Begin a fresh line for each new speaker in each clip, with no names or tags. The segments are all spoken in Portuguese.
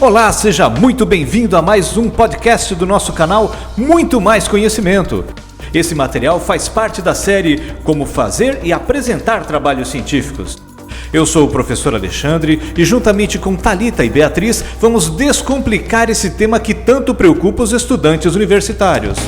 Olá, seja muito bem-vindo a mais um podcast do nosso canal Muito Mais Conhecimento. Esse material faz parte da série Como Fazer e Apresentar Trabalhos Científicos. Eu sou o professor Alexandre e juntamente com Thalita e Beatriz vamos descomplicar esse tema que tanto preocupa os estudantes universitários.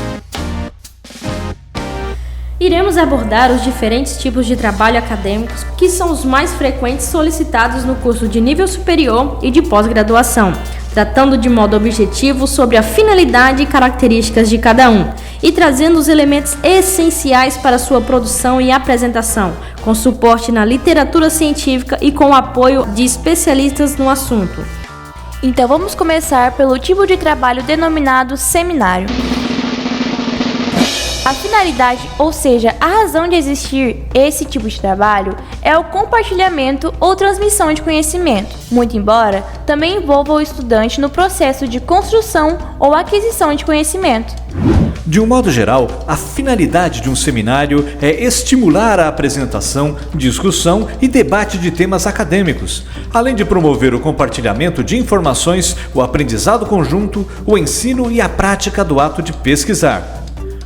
Iremos abordar os diferentes tipos de trabalho acadêmicos que são os mais frequentes solicitados no curso de nível superior e de pós-graduação, tratando de modo objetivo sobre a finalidade e características de cada um, e trazendo os elementos essenciais para sua produção e apresentação, com suporte na literatura científica e com o apoio de especialistas no assunto.
Então vamos começar pelo tipo de trabalho denominado seminário. A finalidade, ou seja, a razão de existir esse tipo de trabalho é o compartilhamento ou transmissão de conhecimento, muito embora também envolva o estudante no processo de construção ou aquisição de conhecimento.
De um modo geral, a finalidade de um seminário é estimular a apresentação, discussão e debate de temas acadêmicos, além de promover o compartilhamento de informações, o aprendizado conjunto, o ensino e a prática do ato de pesquisar.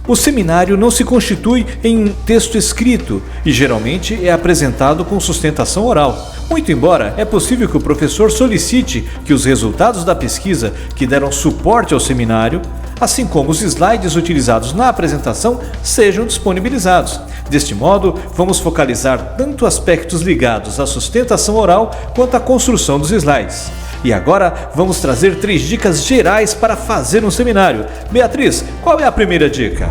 O seminário não se constitui em um texto escrito e geralmente é apresentado com sustentação oral. Muito embora é possível que o professor solicite que os resultados da pesquisa que deram suporte ao seminário, assim como os slides utilizados na apresentação, sejam disponibilizados. Deste modo, vamos focalizar tanto aspectos ligados à sustentação oral quanto à construção dos slides. E agora vamos trazer 3 dicas gerais para fazer um seminário. Beatriz, qual é a primeira dica?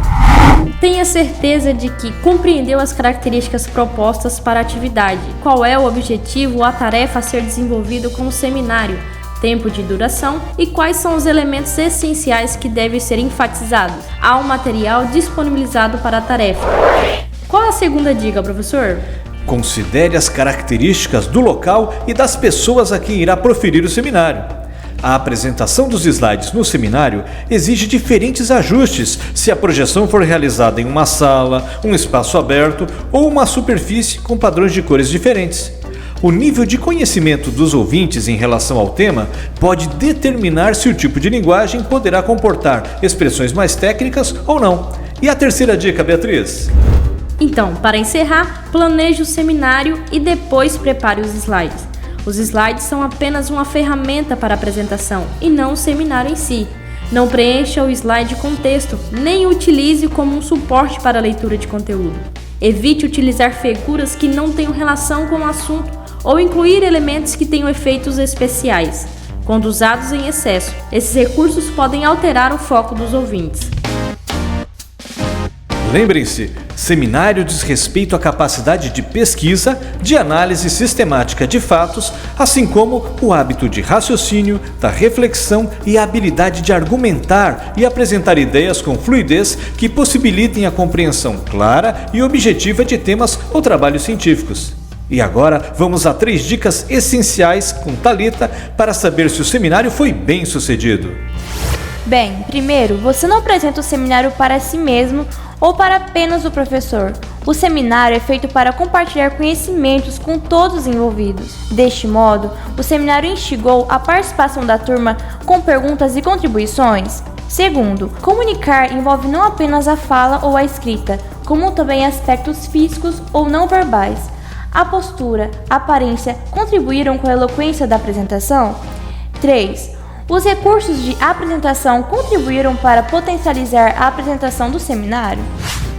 Tenha certeza de que compreendeu as características propostas para a atividade, qual é o objetivo ou a tarefa a ser desenvolvido com o seminário, tempo de duração e quais são os elementos essenciais que devem ser enfatizados. Há um material disponibilizado para a tarefa. Qual a segunda dica, professor?
Considere as características do local e das pessoas a quem irá proferir o seminário. A apresentação dos slides no seminário exige diferentes ajustes se a projeção for realizada em uma sala, um espaço aberto ou uma superfície com padrões de cores diferentes. O nível de conhecimento dos ouvintes em relação ao tema pode determinar se o tipo de linguagem poderá comportar expressões mais técnicas ou não. E a terceira dica, Beatriz?
Então, para encerrar, planeje o seminário e depois prepare os slides. Os slides são apenas uma ferramenta para a apresentação e não o seminário em si. Não preencha o slide com texto, nem o utilize como um suporte para a leitura de conteúdo. Evite utilizar figuras que não tenham relação com o assunto ou incluir elementos que tenham efeitos especiais. Quando usados em excesso, esses recursos podem alterar o foco dos ouvintes.
Lembrem-se, seminário diz respeito à capacidade de pesquisa, de análise sistemática de fatos, assim como o hábito de raciocínio, da reflexão e a habilidade de argumentar e apresentar ideias com fluidez que possibilitem a compreensão clara e objetiva de temas ou trabalhos científicos. E agora vamos a 3 dicas essenciais com Thalita para saber se o seminário foi bem sucedido.
Bem, primeiro, você não apresenta o seminário para si mesmo ou para apenas o professor. O seminário é feito para compartilhar conhecimentos com todos os envolvidos. Deste modo, o seminário instigou a participação da turma com perguntas e contribuições. Segundo, comunicar envolve não apenas a fala ou a escrita, como também aspectos físicos ou não verbais. A postura, a aparência contribuíram com a eloquência da apresentação? 3. Os recursos de apresentação contribuíram para potencializar a apresentação do seminário?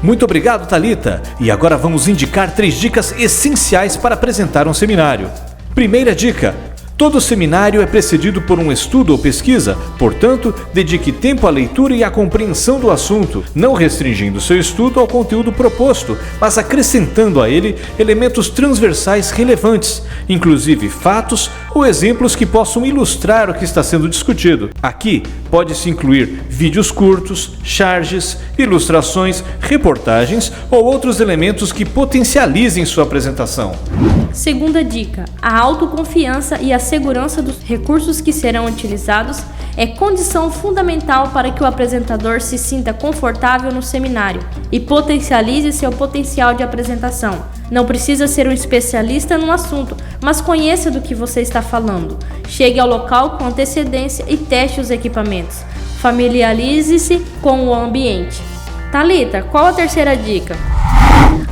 Muito obrigado, Thalita! E agora vamos indicar 3 dicas essenciais para apresentar um seminário. Primeira dica: todo seminário é precedido por um estudo ou pesquisa, portanto, dedique tempo à leitura e à compreensão do assunto, não restringindo seu estudo ao conteúdo proposto, mas acrescentando a ele elementos transversais relevantes, inclusive fatos ou exemplos que possam ilustrar o que está sendo discutido. Aqui pode-se incluir vídeos curtos, charges, ilustrações, reportagens ou outros elementos que potencializem sua apresentação.
Segunda dica: a autoconfiança e a segurança dos recursos que serão utilizados é condição fundamental para que o apresentador se sinta confortável no seminário e potencialize seu potencial de apresentação. Não precisa ser um especialista no assunto, mas conheça do que você está falando. Chegue ao local com antecedência e teste os equipamentos. Familiarize-se com o ambiente. Thalita, qual a terceira dica?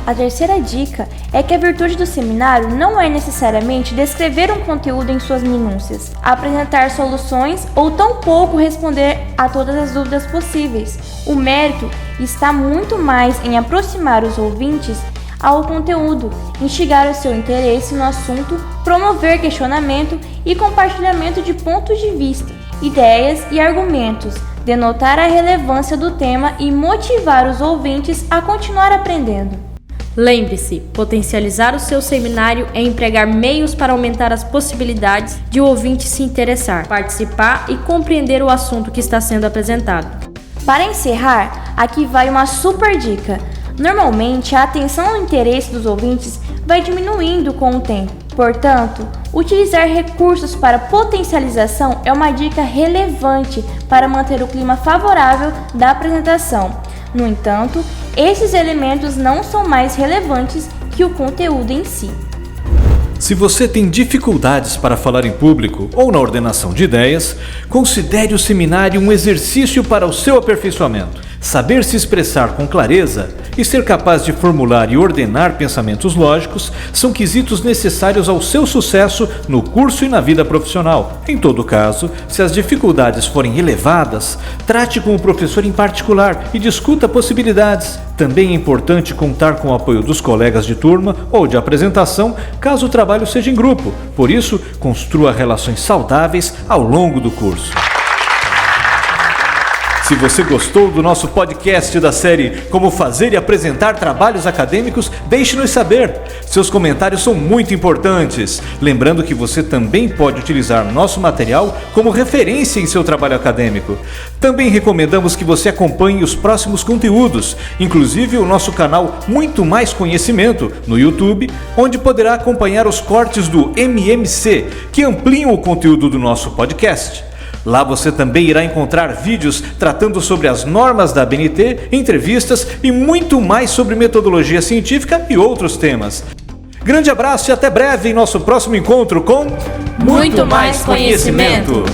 A terceira dica é que a virtude do seminário não é necessariamente descrever um conteúdo em suas minúcias, apresentar soluções ou tampouco responder a todas as dúvidas possíveis. O mérito está muito mais em aproximar os ouvintes ao conteúdo, instigar o seu interesse no assunto, promover questionamento e compartilhamento de pontos de vista, ideias e argumentos, denotar a relevância do tema e motivar os ouvintes a continuar aprendendo.
Lembre-se, potencializar o seu seminário é empregar meios para aumentar as possibilidades de o ouvinte se interessar, participar e compreender o assunto que está sendo apresentado.
Para encerrar, aqui vai uma super dica. Normalmente, a atenção e o interesse dos ouvintes vai diminuindo com o tempo. Portanto, utilizar recursos para potencialização é uma dica relevante para manter o clima favorável da apresentação. No entanto, esses elementos não são mais relevantes que o conteúdo em si.
Se você tem dificuldades para falar em público ou na ordenação de ideias, considere o seminário um exercício para o seu aperfeiçoamento. Saber se expressar com clareza e ser capaz de formular e ordenar pensamentos lógicos são quesitos necessários ao seu sucesso no curso e na vida profissional. Em todo caso, se as dificuldades forem elevadas, trate com o professor em particular e discuta possibilidades. Também é importante contar com o apoio dos colegas de turma ou de apresentação, caso o trabalho seja em grupo. Por isso, construa relações saudáveis ao longo do curso. Se você gostou do nosso podcast da série Como Fazer e Apresentar Trabalhos Acadêmicos, deixe-nos saber. Seus comentários são muito importantes. Lembrando que você também pode utilizar nosso material como referência em seu trabalho acadêmico. Também recomendamos que você acompanhe os próximos conteúdos, inclusive o nosso canal Muito Mais Conhecimento no YouTube, onde poderá acompanhar os cortes do MMC, que ampliam o conteúdo do nosso podcast. Lá você também irá encontrar vídeos tratando sobre as normas da ABNT, entrevistas e muito mais sobre metodologia científica e outros temas. Grande abraço e até breve em nosso próximo encontro com
Muito Mais Conhecimento.